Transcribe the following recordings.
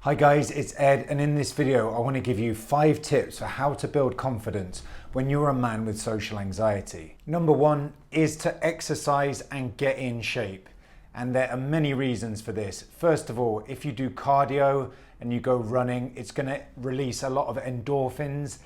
Hi guys, it's Ed, and in this video I want to give you 5 tips for how to build confidence when you're a man with social anxiety. Number 1 is to exercise and get in shape. And there are many reasons for this. First of all, if you do cardio and you go running, it's going to release a lot of endorphins,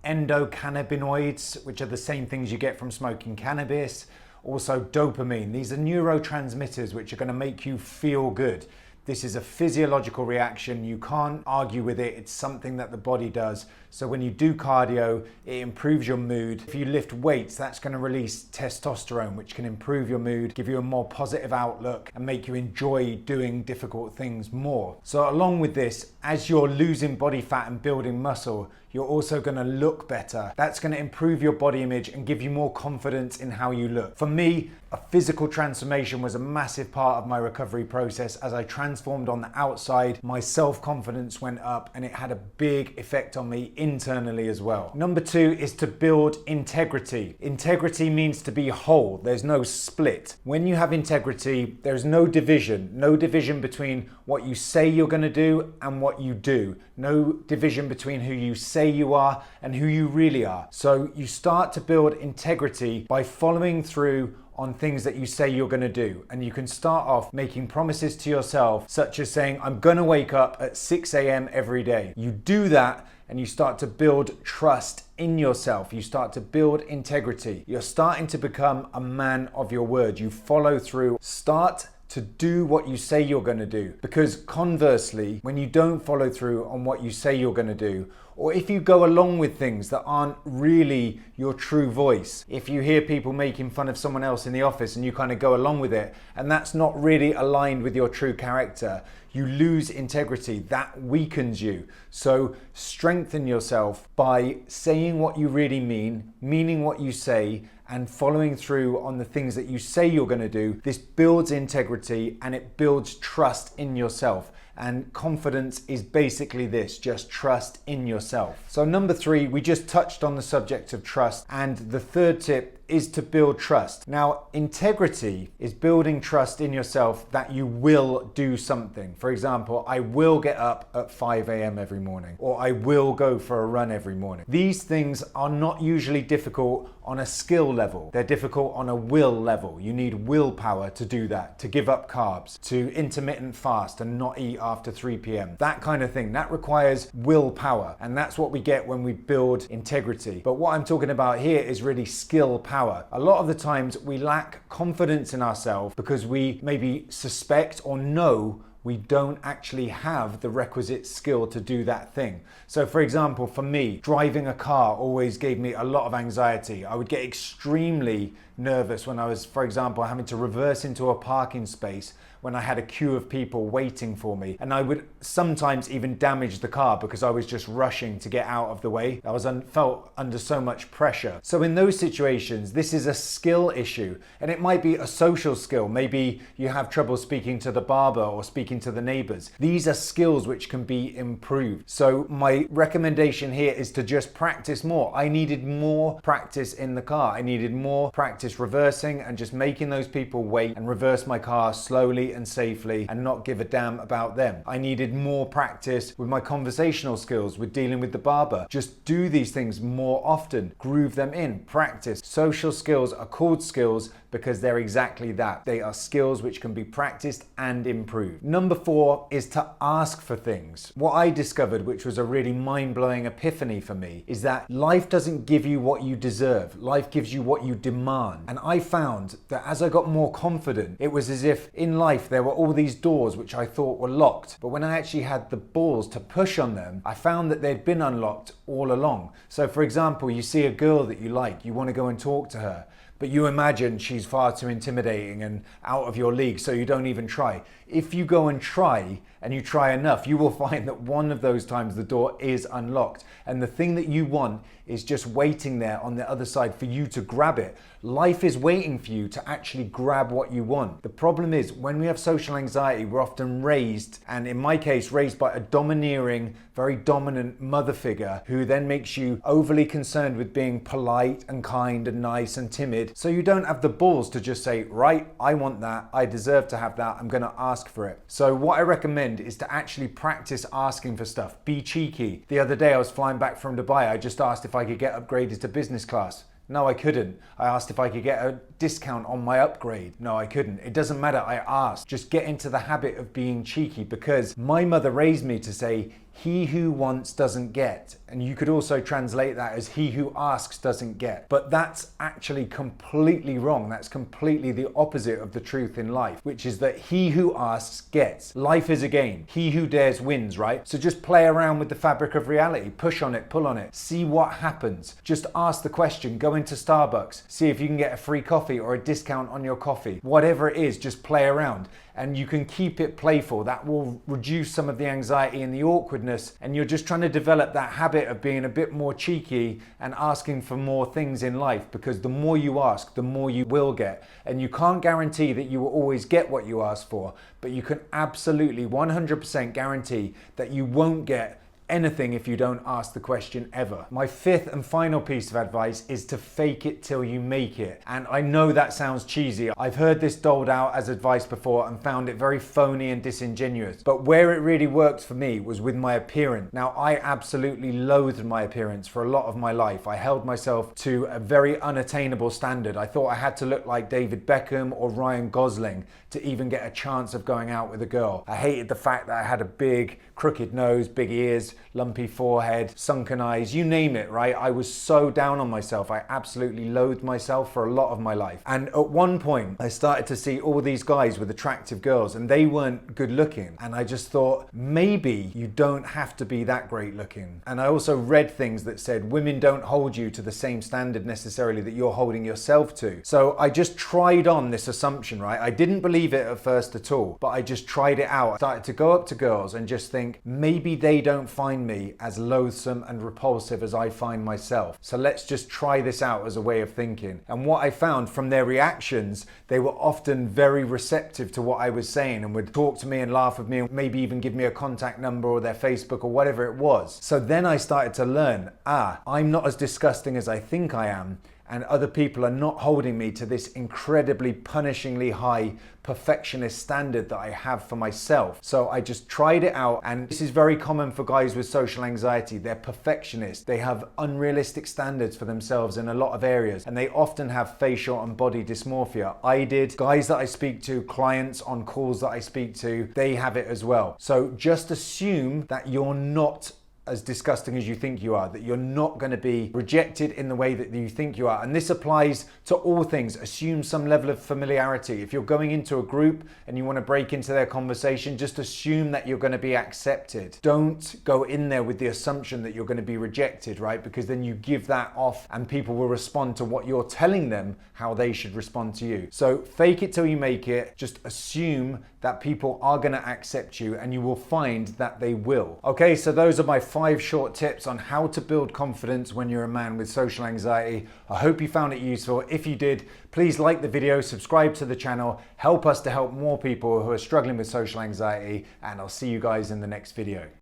endocannabinoids, which are the same things you get from smoking cannabis, also dopamine. These are neurotransmitters which are going to make you feel good. This is a physiological reaction. You can't argue with it. It's something that the body does. So when you do cardio, it improves your mood. If you lift weights, that's going to release testosterone, which can improve your mood, give you a more positive outlook, and make you enjoy doing difficult things more. So along with this, as you're losing body fat and building muscle, you're also going to look better. That's going to improve your body image and give you more confidence in how you look. For me, a physical transformation was a massive part of my recovery process. As I transformed on the outside, my self-confidence went up and it had a big effect on me internally as well. Number 2 is to build integrity. Integrity means to be whole. There's no split. When you have integrity, there's no division between what you say you're going to do and what you do. No division between who you say you are and who you really are. So you start to build integrity by following through on things that you say you're going to do. And you can start off making promises to yourself, such as saying, I'm going to wake up at 6 a.m. every day. You do that and you start to build trust in yourself. You start to build integrity. You're starting to become a man of your word. You follow through. Start to do what you say you're going to do. Because conversely, when you don't follow through on what you say you're going to do, or if you go along with things that aren't really your true voice, if you hear people making fun of someone else in the office and you kind of go along with it, and that's not really aligned with your true character, you lose integrity. That weakens you. So strengthen yourself by saying what you really mean, meaning what you say, and following through on the things that you say you're going to do. This builds integrity and it builds trust in yourself. And confidence is basically this, just trust in yourself. So number 3, we just touched on the subject of trust. And the third tip is to build trust. Now, integrity is building trust in yourself that you will do something. For example, I will get up at 5 a.m. every morning, or I will go for a run every morning. These things are not usually difficult on a skill level. They're difficult on a will level. You need willpower to do that, to give up carbs, to intermittent fast and not eat after 3 p.m. That kind of thing. That requires willpower. And that's what we get when we build integrity. But what I'm talking about here is really skill power. A lot of the times we lack confidence in ourselves because we maybe suspect or know we don't actually have the requisite skill to do that thing. So for example, for me, driving a car always gave me a lot of anxiety. I would get extremely nervous when I was, for example, having to reverse into a parking space when I had a queue of people waiting for me. And I would sometimes even damage the car because I was just rushing to get out of the way. I was felt under so much pressure. So in those situations, this is a skill issue. And it might be a social skill. Maybe you have trouble speaking to the barber or speaking to the neighbors. These are skills which can be improved. So my recommendation here is to just practice more. I needed more practice in the car. I needed more practice reversing and just making those people wait and reverse my car slowly and safely and not give a damn about them. I needed more practice with my conversational skills, with dealing with the barber. Just do these things more often, groove them in, practice. Social skills are called skills because they're exactly that. They are skills which can be practiced and improved. Number 4 is to ask for things. What I discovered, which was a really mind-blowing epiphany for me, is that life doesn't give you what you deserve. Life gives you what you demand. And I found that as I got more confident, it was as if in life there were all these doors which I thought were locked. But when I actually had the balls to push on them, I found that they'd been unlocked all along. So for example, you see a girl that you like, you want to go and talk to her, but you imagine she's far too intimidating and out of your league, so you don't even try. If you go and try, and you try enough, you will find that one of those times the door is unlocked. And the thing that you want is just waiting there on the other side for you to grab it. Life is waiting for you to actually grab what you want. The problem is when we have social anxiety, we're often raised, and in my case, raised by a domineering, very dominant mother figure who then makes you overly concerned with being polite and kind and nice and timid. So you don't have the balls to just say, right, I want that, I deserve to have that, I'm going to ask ask for it. So what I recommend is to actually practice asking for stuff. Be cheeky. The other day I was flying back from Dubai. I just asked if I could get upgraded to business class. No, I couldn't. I asked if I could get a discount on my upgrade. No, I couldn't. It doesn't matter. I asked. Just get into the habit of being cheeky, because my mother raised me to say, he who wants doesn't get. And you could also translate that as he who asks doesn't get. But that's actually completely wrong. That's completely the opposite of the truth in life, which is that he who asks gets. Life is a game. He who dares wins, right? So just play around with the fabric of reality. Push on it, pull on it. See what happens. Just ask the question. Go into Starbucks. See if you can get a free coffee or a discount on your coffee. Whatever it is, just play around. And you can keep it playful. That will reduce some of the anxiety and the awkwardness. And you're just trying to develop that habit of being a bit more cheeky and asking for more things in life, because the more you ask, the more you will get. And you can't guarantee that you will always get what you ask for, but you can absolutely 100% guarantee that you won't get anything if you don't ask the question ever. My fifth and final piece of advice is to fake it till you make it. And I know that sounds cheesy. I've heard this doled out as advice before and found it very phony and disingenuous. But where it really worked for me was with my appearance. Now, I absolutely loathed my appearance for a lot of my life. I held myself to a very unattainable standard. I thought I had to look like David Beckham or Ryan Gosling to even get a chance of going out with a girl. I hated the fact that I had a big crooked nose, big ears, lumpy forehead, sunken eyes, you name it, right? I was so down on myself. I absolutely loathed myself for a lot of my life. And at one point, I started to see all these guys with attractive girls and they weren't good looking. And I just thought, maybe you don't have to be that great looking. And I also read things that said women don't hold you to the same standard necessarily that you're holding yourself to. So I just tried on this assumption, right? I didn't believe it at first at all, but I just tried it out. I started to go up to girls and just think, maybe they don't find me as loathsome and repulsive as I find myself. So let's just try this out as a way of thinking. And what I found from their reactions, they were often very receptive to what I was saying and would talk to me and laugh with me and maybe even give me a contact number or their Facebook or whatever it was. So then I started to learn, I'm not as disgusting as I think I am. And other people are not holding me to this incredibly punishingly high perfectionist standard that I have for myself. So I just tried it out, and this is very common for guys with social anxiety. They're perfectionists. They have unrealistic standards for themselves in a lot of areas, and they often have facial and body dysmorphia. I did. Guys that I speak to, clients on calls that I speak to, they have it as well. So just assume that you're not as disgusting as you think you are, that you're not going to be rejected in the way that you think you are. And this applies to all things. Assume some level of familiarity. If you're going into a group and you want to break into their conversation, just assume that you're going to be accepted. Don't go in there with the assumption that you're going to be rejected, right? Because then you give that off and people will respond to what you're telling them how they should respond to you. So fake it till you make it. Just assume that people are going to accept you, and you will find that they will. Okay, so those are my 5 short tips on how to build confidence when you're a man with social anxiety. I hope you found it useful. If you did, please like the video, subscribe to the channel, help us to help more people who are struggling with social anxiety, and I'll see you guys in the next video.